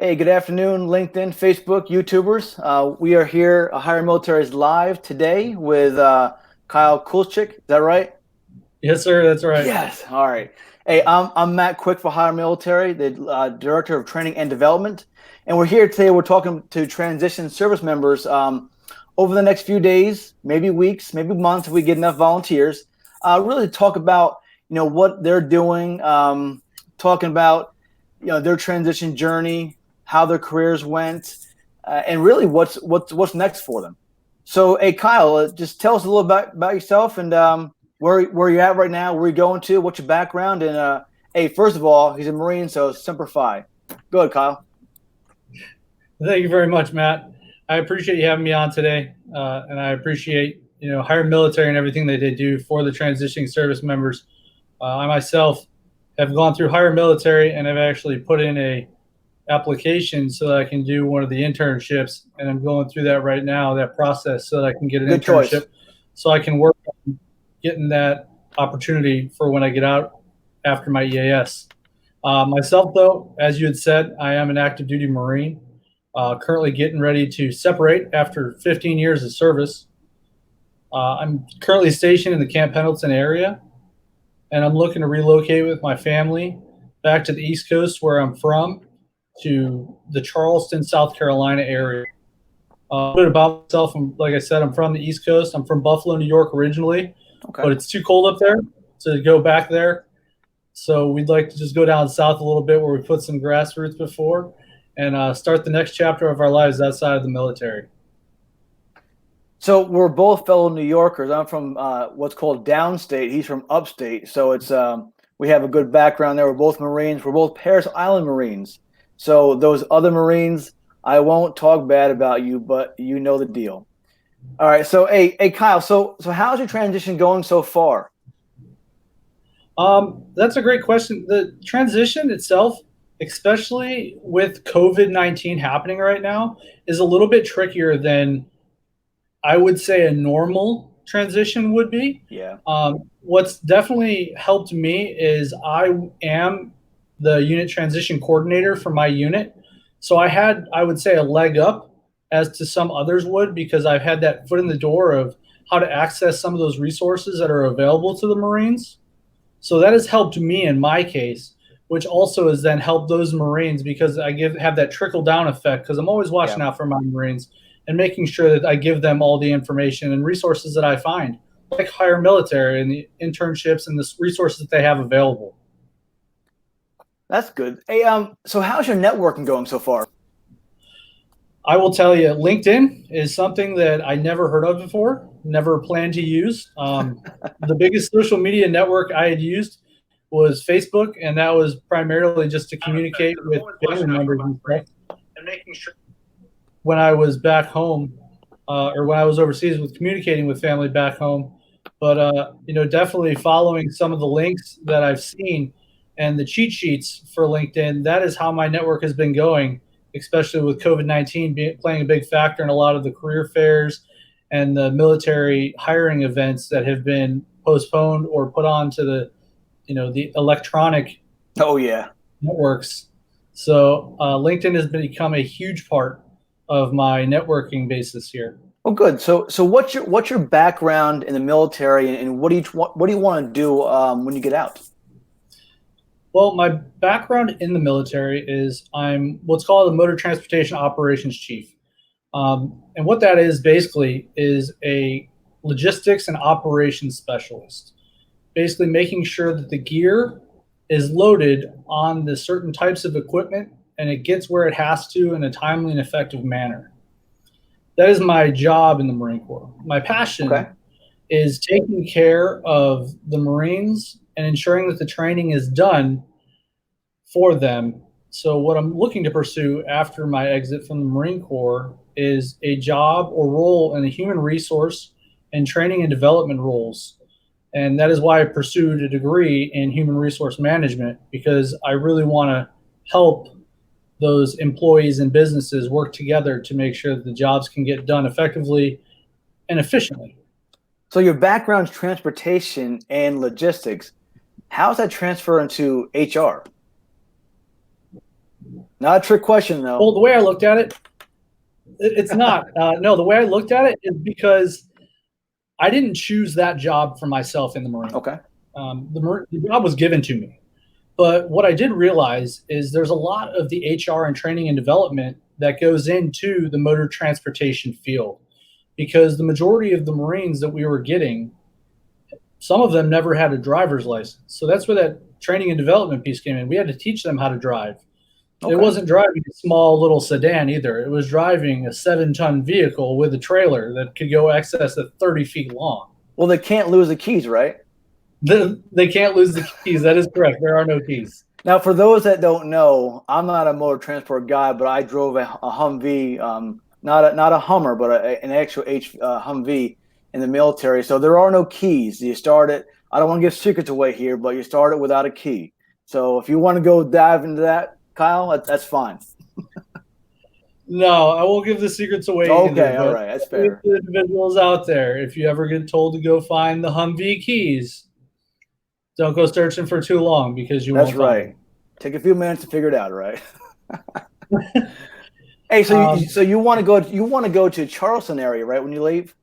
Hey, good afternoon, LinkedIn, Facebook, YouTubers. We are here. HireMilitary is live today with Kyle Kulchik. Is that right? Yes, sir. That's right. Yes. All right. Hey, I'm Matt Quick for HireMilitary, the Director of Training and Development. And we're here today. We're talking to transition service members over the next few days, maybe weeks, maybe months, if we get enough volunteers. Really talk about, what they're doing, talking about, their transition journey, how their careers went, and really what's next for them. So, hey, Kyle, just tell us a little bit about yourself and where you're at right now, where you're going to, what's your background, and hey, first of all, he's a Marine, so Semper Fi. Go ahead, Kyle. Thank you very much, Matt. I appreciate you having me on today, and I appreciate HireMilitary and everything that they do for the transitioning service members. I myself have gone through HireMilitary and have actually put in a application so that I can do one of the internships, and I'm going through that right now, that process, so that I can get an Good choice. internship, so I can work on getting that opportunity for when I get out after my EAS. Myself, though, as you had said, I am an active duty Marine, currently getting ready to separate after 15 years of service. I'm currently stationed in the Camp Pendleton area, and I'm looking to relocate with my family back to the East Coast, where I'm from, to the Charleston, South Carolina area. A bit about myself. Like I said, I'm from the East Coast. I'm from Buffalo, New York originally, Okay. but it's too cold up there to go back there. So we'd like to just go down south a little bit where we put some grassroots before and start the next chapter of our lives outside of the military. So we're both fellow New Yorkers. I'm from what's called downstate. He's from upstate. So it's we have a good background there. We're both Marines. We're both Paris Island Marines. So those other Marines, I won't talk bad about you, but you know the deal. All right. So hey Kyle. So how's your transition going so far? That's a great question. The transition itself, especially with COVID-19 happening right now, is a little bit trickier than I would say a normal transition would be. Yeah. What's definitely helped me is I am the unit transition coordinator for my unit. So I would say, a leg up as to some others would, because I've had that foot in the door of how to access some of those resources that are available to the Marines. So that has helped me in my case, which also has then helped those Marines, because have that trickle down effect, because I'm always watching Yeah. out for my Marines and making sure that I give them all the information and resources that I find, like HireMilitary and the internships and the resources that they have available. That's good. Hey, so how's your networking going so far? I will tell you, LinkedIn is something that I never heard of before, never planned to use. The biggest social media network I had used was Facebook, and that was primarily just to communicate with family members and stuff. And making sure when I was back home, or when I was overseas, with communicating with family back home. But definitely following some of the links that I've seen and the cheat sheets for LinkedIn. That is how my network has been going, especially with COVID-19 playing a big factor in a lot of the career fairs and the military hiring events that have been postponed or put on to the electronic Oh yeah. networks. So LinkedIn has become a huge part of my networking basis here. Oh, good. So what's your background in the military, and what do you want to do when you get out? Well, my background in the military is I'm what's called a motor transportation operations chief. And what that is basically is a logistics and operations specialist, basically making sure that the gear is loaded on the certain types of equipment and it gets where it has to in a timely and effective manner. That is my job in the Marine Corps. My Okay. passion is taking care of the Marines and ensuring that the training is done for them. So, what I'm looking to pursue after my exit from the Marine Corps is a job or role in the human resource and training and development roles. And that is why I pursued a degree in human resource management, because I really want to help those employees and businesses work together to make sure that the jobs can get done effectively and efficiently. So your background's transportation and logistics. How's that transfer into HR? Not a trick question though. Well, the way I looked at it, it's not. No, the way I looked at it is because I didn't choose that job for myself in the Marine. Okay. The job was given to me. But what I did realize is there's a lot of the HR and training and development that goes into the motor transportation field, because the majority of the Marines that we were getting, some of them never had a driver's license. So that's where that training and development piece came in. We had to teach them how to drive. It Okay. wasn't driving a small little sedan either. It was driving a 7-ton vehicle with a trailer that could go excess of 30 feet long. Well, they can't lose the keys, right? They can't lose the keys. That is correct. There are no keys. Now, for those that don't know, I'm not a motor transport guy, but I drove a Humvee, not a Hummer, but an actual Humvee in the military. So there are no keys. You start it. I don't want to give secrets away here, but you start it without a key. So if you want to go dive into that, Kyle, that's fine. No, I won't give the secrets away. Okay, either, all right, that's fair. Individuals out there, if you ever get told to go find the Humvee keys, don't go searching for too long, because you won't find That's right. them. Take a few minutes to figure it out, right? Hey, so you want to go to Charleston area, right? When you leave.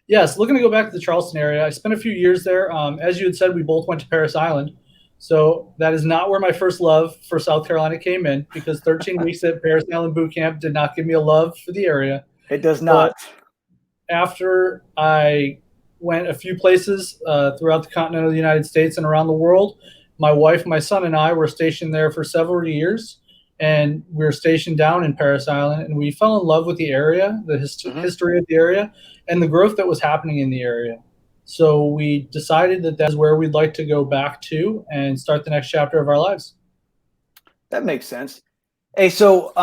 Yes, looking to go back to the Charleston area. I spent a few years there. As you had said, we both went to Parris Island. So that is not where my first love for South Carolina came in, because 13 weeks at Parris Island boot camp did not give me a love for the area. It does not. But after I went a few places throughout the continental United States and around the world, my wife, my son, and I were stationed there for several years. And we were stationed down in Parris Island, and we fell in love with the area, the history of the area, and the growth that was happening in the area. So we decided that that's where we'd like to go back to and start the next chapter of our lives. That makes sense. Hey, so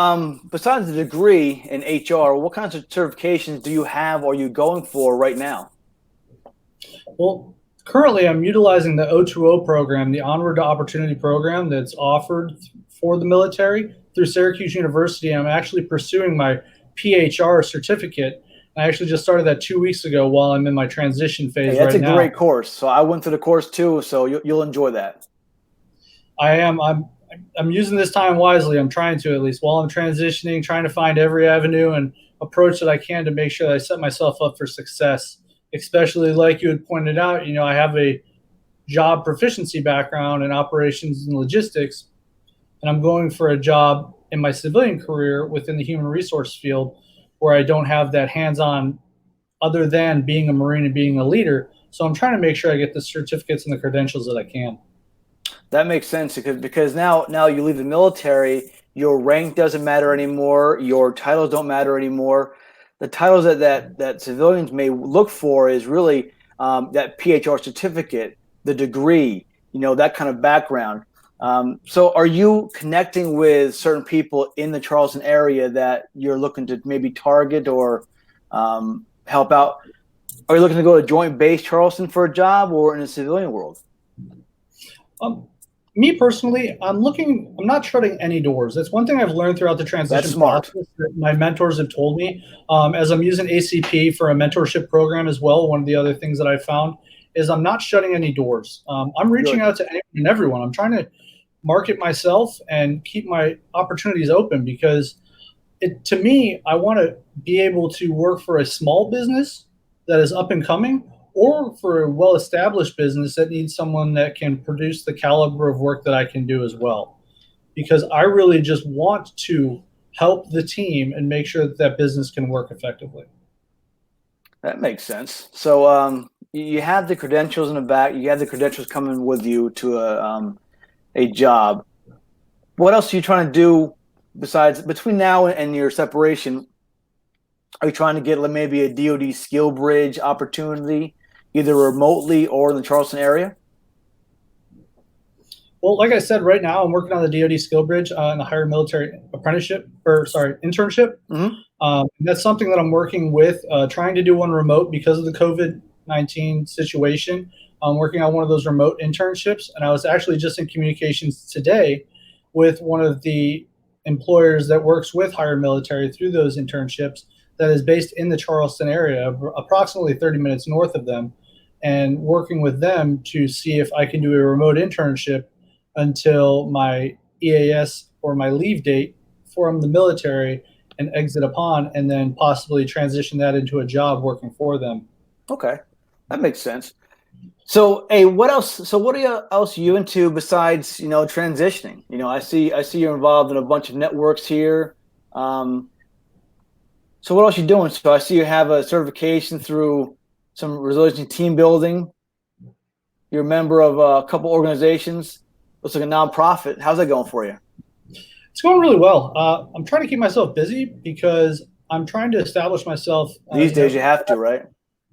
besides the degree in HR, what kinds of certifications do you have or are you going for right now? Well, currently I'm utilizing the O2O program, the Onward to Opportunity program that's offered for the military through Syracuse University. I'm actually pursuing my PHR certificate. I actually just started that 2 weeks ago while I'm in my transition phase. Hey, that's right a now. great course. So I went through the course too, so you'll enjoy that. I am. I'm using this time wisely. I'm trying to, at least while I'm transitioning, trying to find every avenue and approach that I can to make sure that I set myself up for success. Especially like you had pointed out, I have a job proficiency background in operations and logistics, and I'm going for a job in my civilian career within the human resource field, where I don't have that hands-on other than being a Marine and being a leader. So I'm trying to make sure I get the certificates and the credentials that I can. That makes sense because now you leave the military, your rank doesn't matter anymore, your titles don't matter anymore. The titles that civilians may look for is really that PHR certificate, the degree, that kind of background. So are you connecting with certain people in the Charleston area that you're looking to maybe target or help out? Are you looking to go to Joint Base Charleston for a job or in the civilian world? Me personally, I'm not shutting any doors. That's one thing I've learned throughout the transition process that my mentors have told me. As I'm using ACP for a mentorship program as well, one of the other things that I found is I'm not shutting any doors. I'm reaching out to anyone and everyone. I'm trying to market myself and keep my opportunities open, because to me, I want to be able to work for a small business that is up and coming, or for a well-established business that needs someone that can produce the caliber of work that I can do as well. Because I really just want to help the team and make sure that business can work effectively. That makes sense. So you have the credentials in the back. You have the credentials coming with you to a job. What else are you trying to do besides between now and your separation? Are you trying to get maybe a DoD skill bridge opportunity, either remotely or in the Charleston area? Well, like I said, right now I'm working on the DoD skill bridge in the HireMilitary internship. Mm-hmm. That's something that I'm working with, trying to do one remote because of the COVID-19 situation. I'm working on one of those remote internships, and I was actually just in communications today with one of the employers that works with HireMilitary through those internships, that is based in the Charleston area, approximately 30 minutes north of them, and working with them to see if I can do a remote internship until my EAS or my leave date from the military and exit upon, and then possibly transition that into a job working for them. Okay, that makes sense. So, hey, what else? So, what else are you into besides transitioning? I see you're involved in a bunch of networks here. Um, so, what else you doing? So, I see you have a certification through some resiliency team building. You're a member of a couple organizations. Looks like a nonprofit. How's that going for you? It's going really well. I'm trying to keep myself busy because I'm trying to establish myself. These days, you have to, right?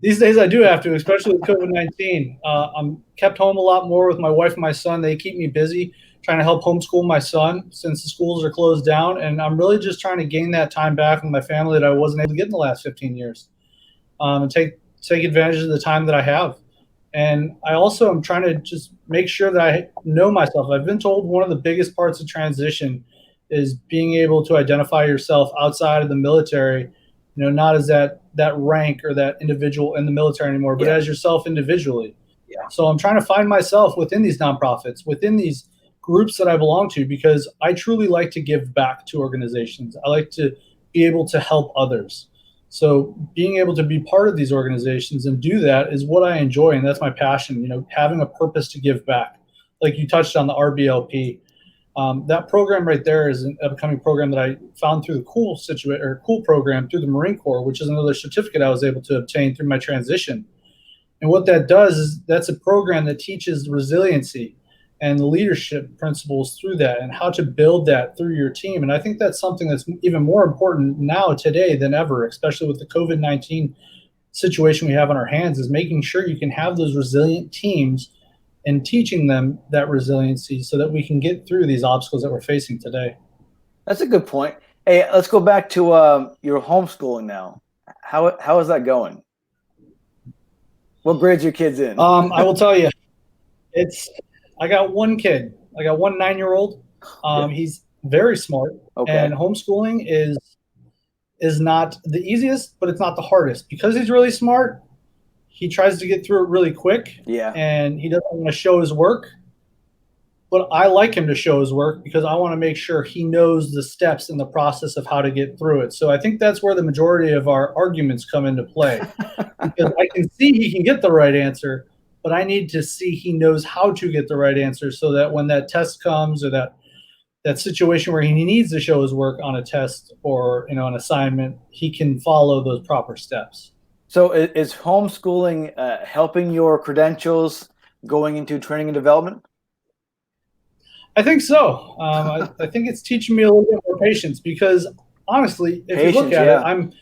These days I do have to, especially with COVID-19. I'm kept home a lot more with my wife and my son. They keep me busy trying to help homeschool my son since the schools are closed down. And I'm really just trying to gain that time back with my family that I wasn't able to get in the last 15 years, and take advantage of the time that I have. And I also am trying to just make sure that I know myself. I've been told one of the biggest parts of transition is being able to identify yourself outside of the military, not as that rank or that individual in the military anymore, but Yeah. as yourself individually. Yeah. So I'm trying to find myself within these nonprofits, within these groups that I belong to, because I truly like to give back to organizations. I like to be able to help others. So being able to be part of these organizations and do that is what I enjoy, and that's my passion. Having a purpose to give back. Like you touched on the RBLP, that program right there is an upcoming program that I found through the cool program through the Marine Corps, which is another certificate I was able to obtain through my transition. And what that does is that's a program that teaches resiliency and the leadership principles through that and how to build that through your team. And I think that's something that's even more important now today than ever, especially with the COVID-19 situation we have on our hands, is making sure you can have those resilient teams and teaching them that resiliency so that we can get through these obstacles that we're facing today. That's a good point. Hey, let's go back to your homeschooling now. How is that going? What grades are your kids in? I will tell you, I got one kid. I got one 9-year-old. He's very smart, Okay. and homeschooling is not the easiest, but it's not the hardest because he's really smart. He tries to get through it really quick. Yeah. And he doesn't want to show his work. But I like him to show his work because I want to make sure he knows the steps in the process of how to get through it. So I think that's where the majority of our arguments come into play. Because I can see he can get the right answer, but I need to see he knows how to get the right answer so that when that test comes or that situation where he needs to show his work on a test or an assignment, he can follow those proper steps. So is homeschooling helping your credentials going into training and development? I think so. I think it's teaching me a little bit more patience because honestly, if you look at it,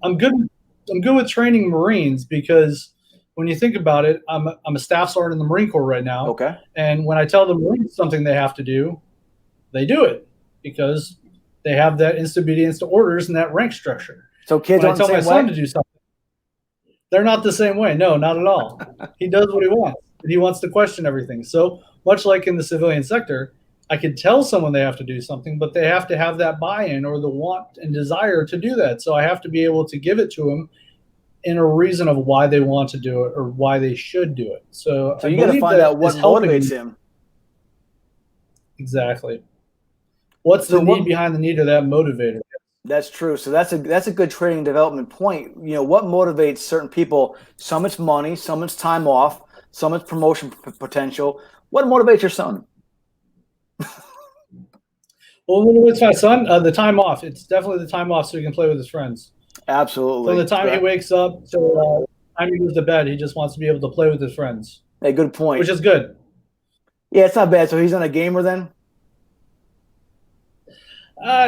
I'm good with training Marines because when you think about it, I'm a staff sergeant in the Marine Corps right now. Okay. And when I tell the Marines something they have to do, they do it because they have that instant obedience to orders and that rank structure. So kids when aren't I tell the my same son way? to do something, they're not the same way. No, not at all. He does what he wants. He wants to question everything. So much like in the civilian sector, I could tell someone they have to do something, but they have to have that buy-in or the want and desire to do that. So I have to be able to give it to them in a reason of why they want to do it or why they should do it. So you got to find out what motivates him. Exactly. What's the need behind the need of that motivator? That's true. So that's a good training development point. What motivates certain people? Some it's money, some it's time off, some it's promotion potential. What motivates your son? Well, with my son, the time off. It's definitely the time off so he can play with his friends. Absolutely. From the time he wakes up to the time he goes to bed, he just wants to be able to play with his friends. Hey, good point. Which is good. Yeah, it's not bad. So he's not a gamer then?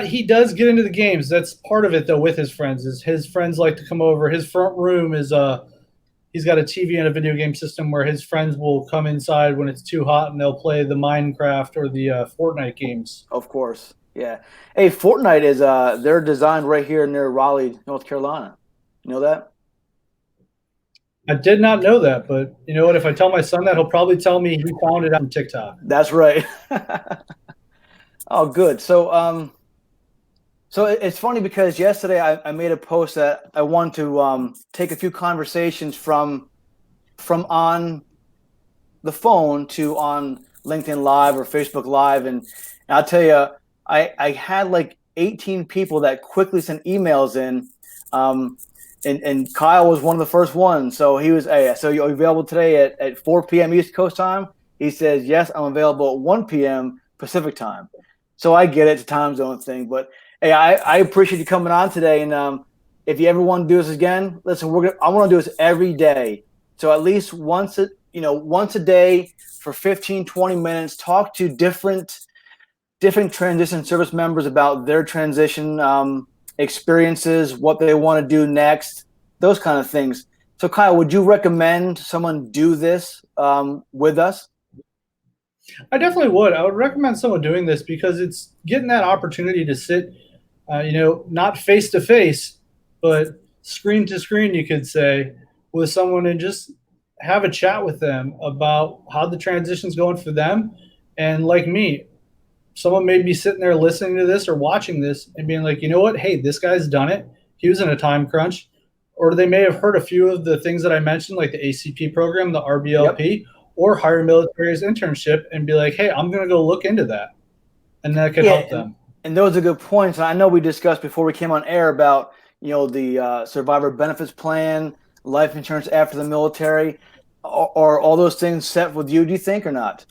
He does get into the games. That's part of it, though, with his friends. Is his friends like to come over. His front room is he's got a TV and a video game system where his friends will come inside when it's too hot and they'll play the Minecraft or the Fortnite games. Of course, yeah. Hey, Fortnite is they're designed right here near Raleigh, North Carolina. You know that? I did not know that, but you know what? If I tell my son that, he'll probably tell me he found it on TikTok. That's right. Oh, good. So, so it's funny because yesterday I made a post that I wanted to take a few conversations from on the phone to on LinkedIn Live or Facebook Live, and And I'll tell you, I had like 18 people that quickly sent emails in. Um, and Kyle was one of the first ones. So he was, hey, so you're available today at 4 p.m. East Coast time? He says, yes, I'm available at 1 p.m. Pacific time. So I get it, it's a time zone thing. But hey, I appreciate you coming on today. And if you ever want to do this again, listen, I want to do this every day. So at least once a day for 15, 20 minutes, talk to different transition service members about their transition experiences, what they want to do next, those kind of things. So, Kyle, would you recommend someone do this with us? I definitely would. I would recommend someone doing this because it's getting that opportunity to sit, not face to face, but screen to screen, you could say, with someone and just have a chat with them about how the transition's going for them. And like me, someone may be sitting there listening to this or watching this and being like, you know what? Hey, this guy's done it. He was in a time crunch. Or they may have heard a few of the things that I mentioned, like the ACP program, the Yep. RBLP, or Hire Military's internship, and be like, hey, I'm going to go look into that. And that could Yeah, help them. and those are good points. And I know we discussed before we came on air about the survivor benefits plan, life insurance after the military. Are all those things set with you? Do you think or not?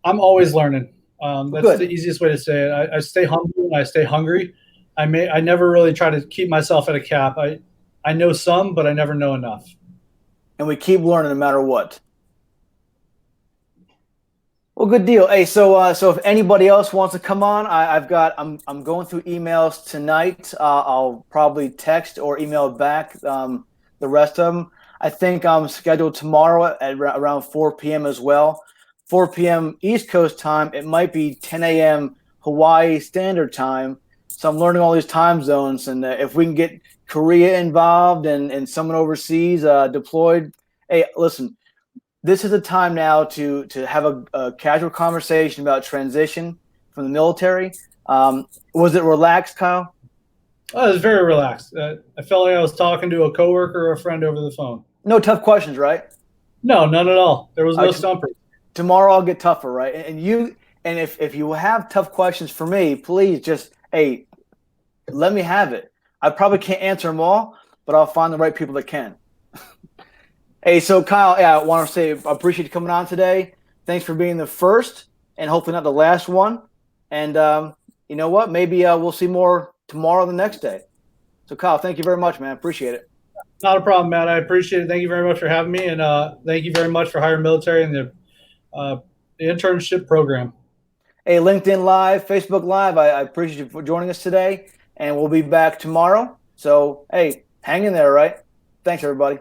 I'm always learning. That's the Good. easiest way to say it. I stay humble and I stay hungry. I never really try to keep myself at a cap. I know some, but I never know enough. And we keep learning no matter what. Well, good deal. Hey, so if anybody else wants to come on, I'm going through emails tonight. I'll probably text or email back the rest of them. I think I'm scheduled tomorrow at around 4 p.m. as well. 4 p.m. East Coast time. It might be 10 a.m. Hawaii Standard Time. So I'm learning all these time zones, and if we can get Korea involved and someone overseas deployed, hey, listen, this is a time now to have a casual conversation about transition from the military. Was it relaxed, Kyle? I was very relaxed. I felt like I was talking to a coworker or a friend over the phone. No tough questions, right? No, none at all. There was All no right, stumpers. tomorrow I'll get tougher, right? And if you have tough questions for me, please just hey, let me have it. I probably can't answer them all, but I'll find the right people that can. Hey, so Kyle, yeah, I want to say I appreciate you coming on today. Thanks for being the first and hopefully not the last one. And you know what? Maybe we'll see more tomorrow, the next day. So, Kyle, thank you very much, man. Appreciate it. Not a problem, Matt. I appreciate it. Thank you very much for having me, and thank you very much for Hire Military and uh, the internship program. Hey, LinkedIn Live, Facebook Live, I appreciate you for joining us today. And we'll be back tomorrow. So, hey, hang in there, right? Thanks, everybody.